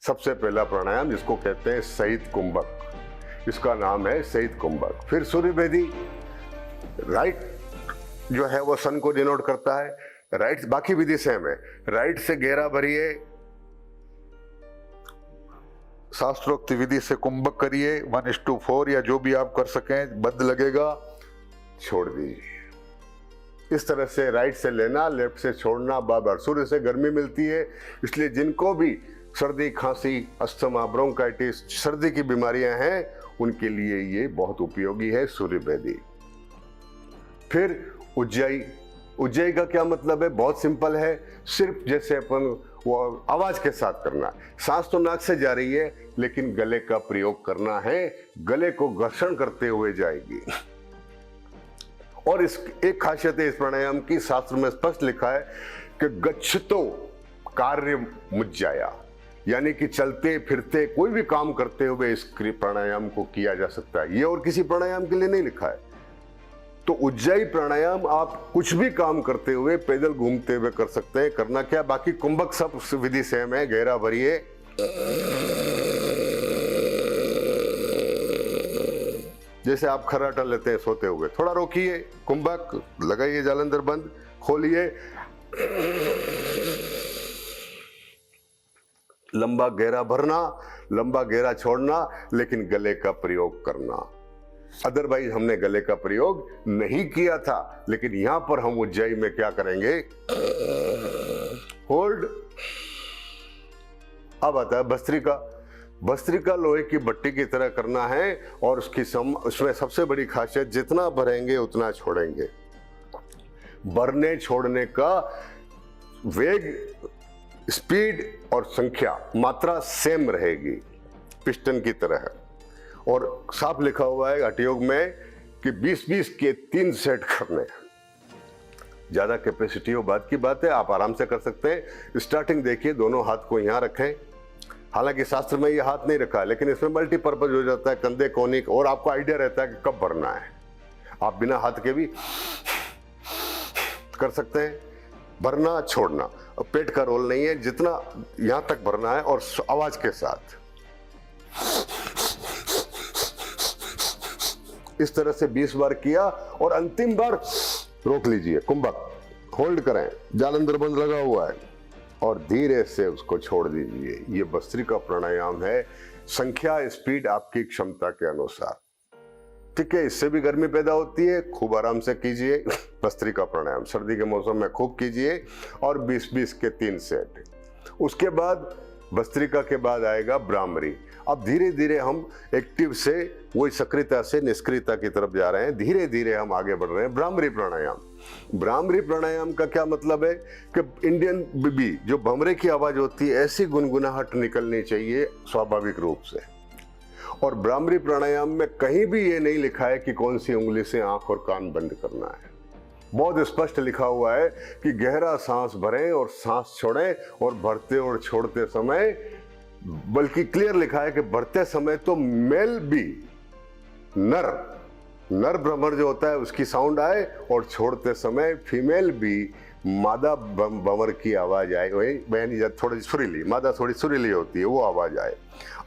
सबसे पहला प्राणायाम जिसको कहते हैं सहित कुंभक, इसका नाम है सहित कुंभक। फिर सूर्य भेदी, राइट जो है वो सन को डिनोट करता है, राइट बाकी विधि सेम है। राइट से गहरा भरिए, शास्त्रोक्त विधि से कुंभक करिए 1:4 या जो भी आप कर सकें, बंद लगेगा, छोड़ दीजिए। इस तरह से राइट से लेना, लेफ्ट से छोड़ना बार बार। सूर्य से गर्मी मिलती है, इसलिए जिनको भी सर्दी, खांसी, अस्थमा, ब्रोंकाइटिस, सर्दी की बीमारियां हैं, उनके लिए ये बहुत उपयोगी है सूर्य भेदी। फिर उज्जयी। उज्जयी का क्या मतलब है? बहुत सिंपल है, सिर्फ जैसे अपन वो आवाज के साथ करना है। सांस तो नाक से जा रही है, लेकिन गले का प्रयोग करना है, गले को घर्षण करते हुए जाएगी। और इस एक खासियत है इस प्राणायाम की, शास्त्र में स्पष्ट लिखा है कि गच्छतो कार्य मुज्जाया, यानी कि चलते फिरते कोई भी काम करते हुए इस प्राणायाम को किया जा सकता है। ये और किसी प्राणायाम के लिए नहीं लिखा है। तो उज्जयी प्राणायाम आप कुछ भी काम करते हुए, पैदल घूमते हुए कर सकते हैं। करना क्या, बाकी कुंभक सब विधि सेम है। गहरा भरिए, जैसे आप खर्राटा लेते हैं सोते हुए, थोड़ा रोकिए, कुंभक लगाइए, जालंधर बंद, खोलिए, लंबा गहरा भरना, लंबा गहरा छोड़ना, लेकिन गले का प्रयोग करना। अदरवाइज हमने गले का प्रयोग नहीं किया था, लेकिन यहां पर हम उज्जयी में क्या करेंगे, होल्ड। अब आता है भस्त्रिका। भस्त्रिका लोहे की भट्टी की तरह करना है, और उसमें सबसे बड़ी खासियत, जितना भरेंगे उतना छोड़ेंगे। भरने छोड़ने का वेग, स्पीड और संख्या, मात्रा सेम रहेगी, पिस्टन की तरह। और साफ लिखा हुआ है हठयोग में कि 20-20 के 3 सेट करने। ज्यादा कैपेसिटी हो बात की बात है, आप आराम से कर सकते हैं। स्टार्टिंग देखिए, दोनों हाथ को यहां रखें। हालांकि शास्त्र में ये हाथ नहीं रखा है, लेकिन इसमें मल्टीपर्पज हो जाता है, कंधे कोनिक, और आपको आइडिया रहता है कि कब भरना है। आप बिना हाथ के भी कर सकते हैं, भरना छोड़ना। पेट का रोल नहीं है, जितना यहां तक भरना है, और आवाज के साथ इस तरह से 20 बार किया, और अंतिम बार रोक लीजिए, कुंभक होल्ड करें, जालंधर बंद लगा हुआ है, और धीरे से उसको छोड़ दीजिए। ये भस्त्रिका प्राणायाम है, संख्या स्पीड आपकी क्षमता के अनुसार, ठीक है। इससे भी गर्मी पैदा होती है, खूब आराम से कीजिए भस्त्रिका प्राणायाम, सर्दी के मौसम में खूब कीजिए, और 20-20 के 3 सेट। उसके बाद भस्त्रिका के बाद आएगा ब्राह्मरी। अब धीरे धीरे हम एक्टिव से वही सक्रियता से निष्क्रियता की तरफ जा रहे हैं, धीरे धीरे हम आगे बढ़ रहे हैं। ब्राह्मरी प्राणायाम। ब्राह्मरी प्राणायाम का क्या मतलब है कि इंडियन बीबी जो भमरे की आवाज होती है, ऐसी गुनगुनाहट निकलनी चाहिए स्वाभाविक रूप से। और ब्राह्मरी प्राणायाम में कहीं भी ये नहीं लिखा है कि कौन सी उंगली से आंख और कान बंद करना है। बहुत स्पष्ट लिखा हुआ है कि गहरा सांस भरें और सांस छोड़ें, और भरते और छोड़ते समय, बल्कि क्लियर लिखा है कि भरते समय तो मेल भी, नर भ्रमर जो होता है उसकी साउंड आए, और छोड़ते समय फीमेल भी मादा भंवर की आवाज आए, वही थोड़ी सुरीली, मादा थोड़ी सुरीली होती है, वो आवाज आए।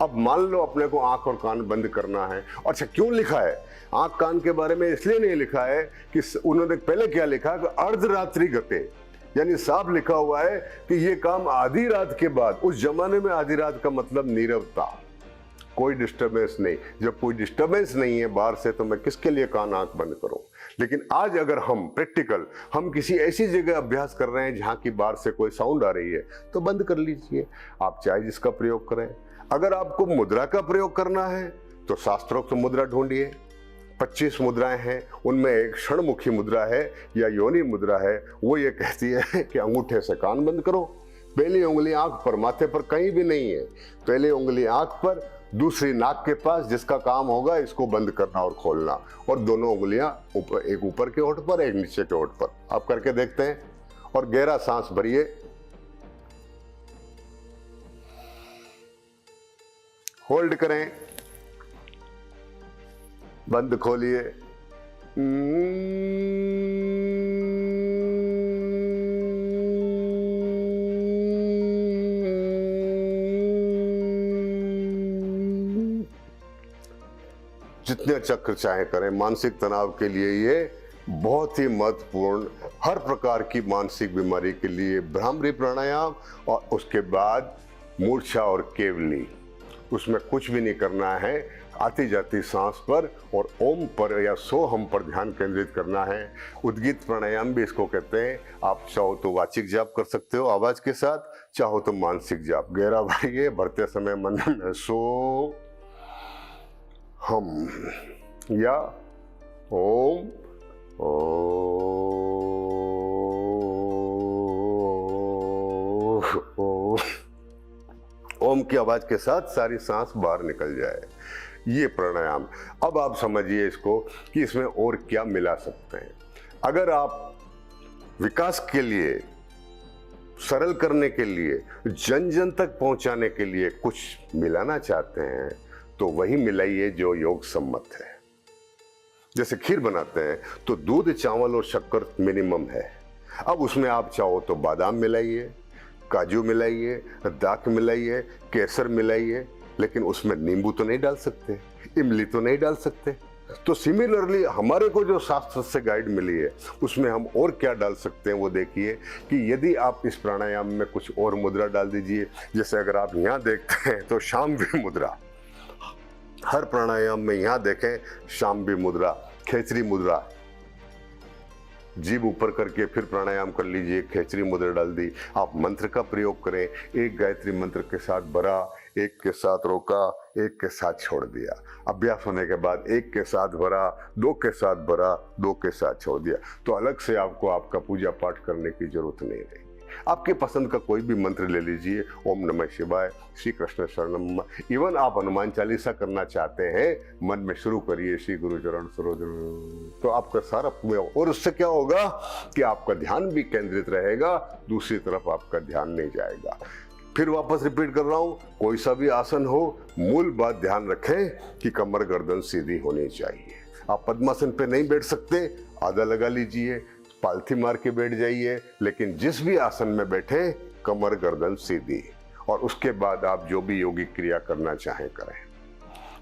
अब मान लो अपने को आंख और कान बंद करना है। अच्छा, क्यों लिखा है आंख कान के बारे में? इसलिए नहीं लिखा है कि उन्होंने पहले क्या लिखा कि अर्धरात्रि गते, यानी साफ लिखा हुआ है कि ये काम आधी रात के बाद। उस जमाने में आधी रात का मतलब नीरवता, कोई डिस्टरबेंस नहीं। जब कोई डिस्टरबेंस नहीं है बाहर से, तो मैं किसके लिए कान आंख बंद करूं? लेकिन आज अगर हम प्रैक्टिकल, हम किसी ऐसी जगह अभ्यास कर रहे हैं जहां की बाहर से कोई साउंड आ रही है, तो बंद कर लीजिए। आप चाहे जिसका प्रयोग करें। अगर आपको मुद्रा का प्रयोग करना है तो शास्त्रोक्त मुद्रा ढूंढिए। 25 मुद्राएं हैं, उनमें एक क्षणमुखी मुद्रा है या योनि मुद्रा है। वो ये कहती है कि अंगूठे से कान बंद करो, पहली उंगली आंख पर, माथे पर कहीं भी नहीं है। पहली उंगली आंख पर, दूसरी नाक के पास, जिसका काम होगा इसको बंद करना और खोलना, और दोनों उंगलियां ऊपर, एक ऊपर के होंठ पर, एक नीचे के होंठ पर। आप करके देखते हैं। और गहरा सांस भरिए, होल्ड करें, बंद खोलिए, जितने चक्र चाहे करें। मानसिक तनाव के लिए ये बहुत ही महत्वपूर्ण, हर प्रकार की मानसिक बीमारी के लिए भ्रामरी प्राणायाम, और उसके बाद मूर्छा और केवली। उसमें कुछ भी नहीं करना है, आती जाती सांस पर और ओम पर या सोहम पर ध्यान केंद्रित करना है। उद्गीत प्राणायाम भी इसको कहते हैं। आप चाहो तो वाचिक जाप कर सकते हो आवाज के साथ, चाहो तो मानसिक जाप। गहरा भरिए, भरते समय मन में सो हम या ओम ओम की आवाज के साथ सारी सांस बाहर निकल जाए, ये प्राणायाम। अब आप समझिए इसको कि इसमें और क्या मिला सकते हैं। अगर आप विकास के लिए, सरल करने के लिए, जन जन तक पहुंचाने के लिए कुछ मिलाना चाहते हैं तो वही मिलाइए जो योग सम्मत है। जैसे खीर बनाते हैं तो दूध, चावल और शक्कर मिनिमम है। अब उसमें आप चाहो तो बादाम मिलाइए, काजू मिलाइए, दाख मिलाइए, केसर मिलाइए, लेकिन उसमें नींबू तो नहीं डाल सकते, इमली तो नहीं डाल सकते। तो सिमिलरली हमारे को जो शास्त्र से गाइड मिली है उसमें हम और क्या डाल सकते हैं वो देखिए कि यदि आप इस प्राणायाम में कुछ और मुद्रा डाल दीजिए। जैसे अगर आप यहाँ देखते हैं तो शांभवी मुद्रा, हर प्राणायाम में यहाँ देखें शांभवी मुद्रा, खेचरी मुद्रा, जीभ ऊपर करके फिर प्राणायाम कर लीजिए, खेचरी मुद्रा डाल दी। आप मंत्र का प्रयोग करें, एक गायत्री मंत्र के साथ भरा, एक के साथ रोका, एक के साथ छोड़ दिया। अभ्यास होने के बाद एक के साथ भरा, दो के साथ भरा, दो के साथ छोड़ दिया। तो अलग से आपको आपका पूजा पाठ करने की जरूरत नहीं रहेगी। आपके पसंद का कोई भी मंत्र ले लीजिए, ओम नमः शिवाय, श्री कृष्ण शरणम। इवन आप हनुमान चालीसा करना चाहते हैं, मन में शुरू करिए, श्री गुरु चरण सरोज, तो आपका सारा, और उससे क्या होगा कि आपका ध्यान भी केंद्रित रहेगा, दूसरी तरफ आपका ध्यान नहीं जाएगा। फिर वापस रिपीट कर रहा हूं, कोई सा भी आसन हो, मूल बात ध्यान रखें कि कमर गर्दन सीधी होनी चाहिए। आप पद्मासन पे नहीं बैठ सकते, आधा लगा लीजिए, पालथी मार के बैठ जाइए, लेकिन जिस भी आसन में बैठे कमर गर्दन सीधी, और उसके बाद आप जो भी योगिक क्रिया करना चाहें करें।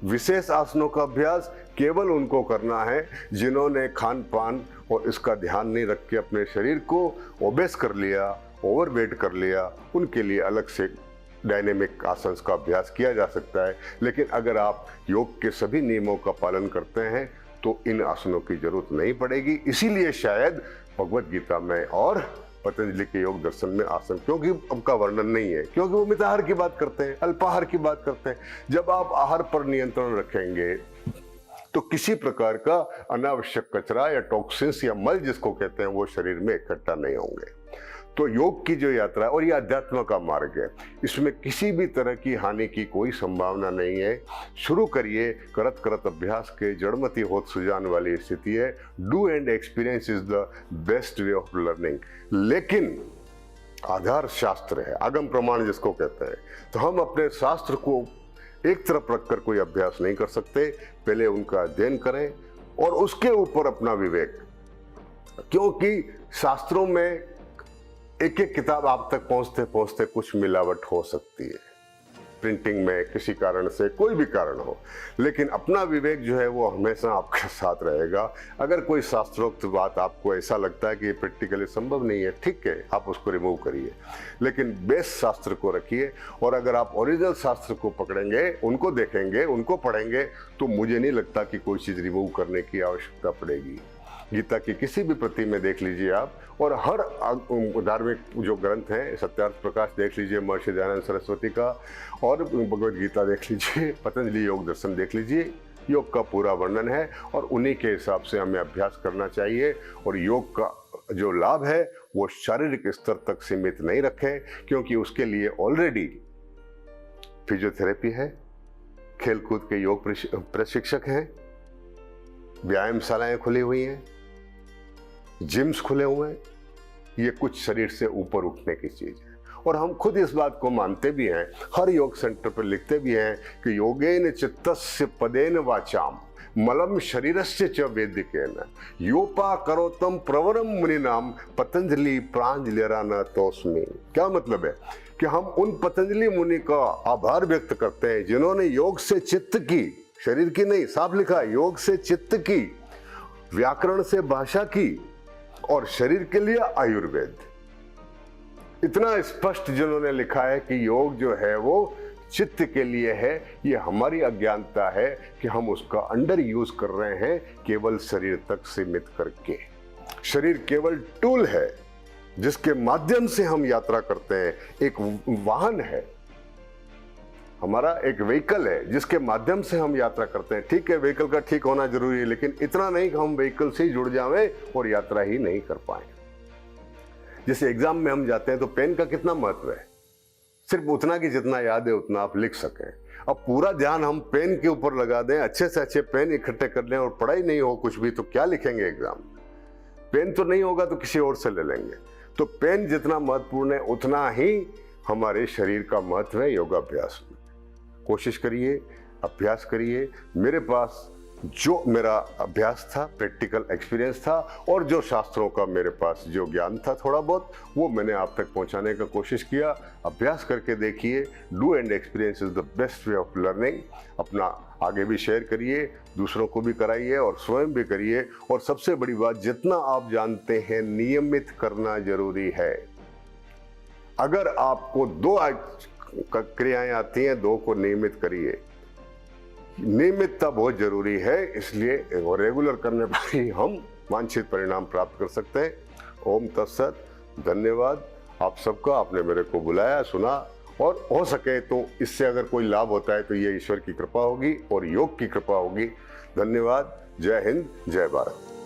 विशेष आसनों का अभ्यास केवल उनको करना है जिन्होंने खान पान और इसका ध्यान नहीं रख के अपने शरीर को ओबेस कर लिया, ओवरवेट कर लिया। उनके लिए अलग से डायनेमिक आसन का अभ्यास किया जा सकता है। लेकिन अगर आप योग के सभी नियमों का पालन करते हैं तो इन आसनों की जरूरत नहीं पड़ेगी। इसीलिए शायद भगवत गीता में और पतंजलि के योग दर्शन में आसन क्योंकि उनका वर्णन नहीं है, क्योंकि वो मिताहार की बात करते हैं, अल्पाहार की बात करते हैं। जब आप आहार पर नियंत्रण रखेंगे तो किसी प्रकार का अनावश्यक कचरा या टॉक्सिन्स या मल जिसको कहते हैं वो शरीर में इकट्ठा नहीं होंगे। तो योग की जो यात्रा है और ये अध्यात्म का मार्ग है, इसमें किसी भी तरह की हानि की कोई संभावना नहीं है। शुरू करिए, करत करत अभ्यास के जड़मती होत सुजान वाली स्थिति है। Do and experience is the best way of learning. लेकिन आधार शास्त्र है, आगम प्रमाण जिसको कहते हैं। तो हम अपने शास्त्र को एक तरफ रखकर कोई अभ्यास नहीं कर सकते। पहले उनका अध्ययन करें और उसके ऊपर अपना विवेक, क्योंकि शास्त्रों में एक एक किताब आप तक पहुंचते पहुंचते कुछ मिलावट हो सकती है, प्रिंटिंग में किसी कारण से, कोई भी कारण हो। लेकिन अपना विवेक जो है वो हमेशा आपके साथ रहेगा। अगर कोई शास्त्रोक्त बात आपको ऐसा लगता है कि ये प्रैक्टिकली संभव नहीं है, ठीक है, आप उसको रिमूव करिए, लेकिन बेस शास्त्र को रखिए। और अगर आप ओरिजिनल शास्त्र को पकड़ेंगे, उनको देखेंगे, उनको पढ़ेंगे, तो मुझे नहीं लगता कि कोई चीज़ रिमूव करने की आवश्यकता पड़ेगी। गीता की किसी भी प्रति में देख लीजिए आप, और हर धार्मिक जो ग्रंथ हैं, सत्यार्थ प्रकाश देख लीजिए महर्षि दयानंद सरस्वती का, और भगवद गीता देख लीजिए, पतंजलि योग दर्शन देख लीजिए, योग का पूरा वर्णन है। और उन्हीं के हिसाब से हमें अभ्यास करना चाहिए। और योग का जो लाभ है वो शारीरिक स्तर तक सीमित नहीं रखें, क्योंकि उसके लिए ऑलरेडी फिजियोथेरेपी है, खेलकूद के योग प्रशिक्षक हैं, व्यायामशालाएं खुली हुई हैं, जिम्स खुले हुए हैं। ये कुछ शरीर से ऊपर उठने की चीज है। और हम खुद इस बात को मानते भी हैं, हर योग सेंटर पर लिखते भी हैं कि योगेन चित्तस्य पदेन वाचाम मलम शरीरस्य च वेदिकेन योपा करोतम प्रवरम मुनिनाम पतंजलि प्रांजलिरा न तोस्मि। क्या मतलब है कि हम उन पतंजलि मुनि का आभार व्यक्त करते हैं जिन्होंने योग से चित्त की शरीर की नहीं, साफ लिखा है, योग से चित्त की, व्याकरण से भाषा की, और शरीर के लिए आयुर्वेद। इतना स्पष्ट जिन्होंने लिखा है कि योग जो है वो चित्त के लिए है, ये हमारी अज्ञानता है कि हम उसका अंडर यूज कर रहे हैं केवल शरीर तक सीमित करके। शरीर केवल टूल है जिसके माध्यम से हम यात्रा करते हैं, एक वाहन है हमारा, एक व्हीकल है जिसके माध्यम से हम यात्रा करते हैं। ठीक है, व्हीकल का ठीक होना जरूरी है, लेकिन इतना नहीं कि हम व्हीकल से ही जुड़ जाएं और यात्रा ही नहीं कर पाए। जैसे एग्जाम में हम जाते हैं तो पेन का कितना महत्व है, सिर्फ उतना कि जितना याद है उतना आप लिख सकें। अब पूरा ध्यान हम पेन के ऊपर लगा दें, अच्छे से अच्छे पेन इकट्ठे कर लें और पढ़ाई नहीं हो कुछ भी, तो क्या लिखेंगे एग्जाम? पेन तो नहीं होगा तो किसी और से ले लेंगे। तो पेन जितना महत्वपूर्ण है उतना ही हमारे शरीर का महत्व है योगाभ्यास में। कोशिश करिए, अभ्यास करिए। मेरे पास जो मेरा अभ्यास था, प्रैक्टिकल एक्सपीरियंस था, और जो शास्त्रों का मेरे पास जो ज्ञान था थोड़ा बहुत, वो मैंने आप तक पहुंचाने का कोशिश किया। अभ्यास करके देखिए, do and experience is the best way of learning. अपना आगे भी शेयर करिए, दूसरों को भी कराइए और स्वयं भी करिए। और सबसे बड़ी बात, जितना आप जानते हैं नियमित करना जरूरी है। अगर आपको 2 क्रियाएं आती हैं, 2 को नियमित करिए। नियमितता बहुत जरूरी है, इसलिए रेगुलर करने पर ही हम वांछित परिणाम प्राप्त कर सकते हैं। ओम तत्सत। धन्यवाद आप सबका, आपने मेरे को बुलाया, सुना, और हो सके तो इससे अगर कोई लाभ होता है तो ये ईश्वर की कृपा होगी और योग की कृपा होगी। धन्यवाद। जय हिंद, जय भारत।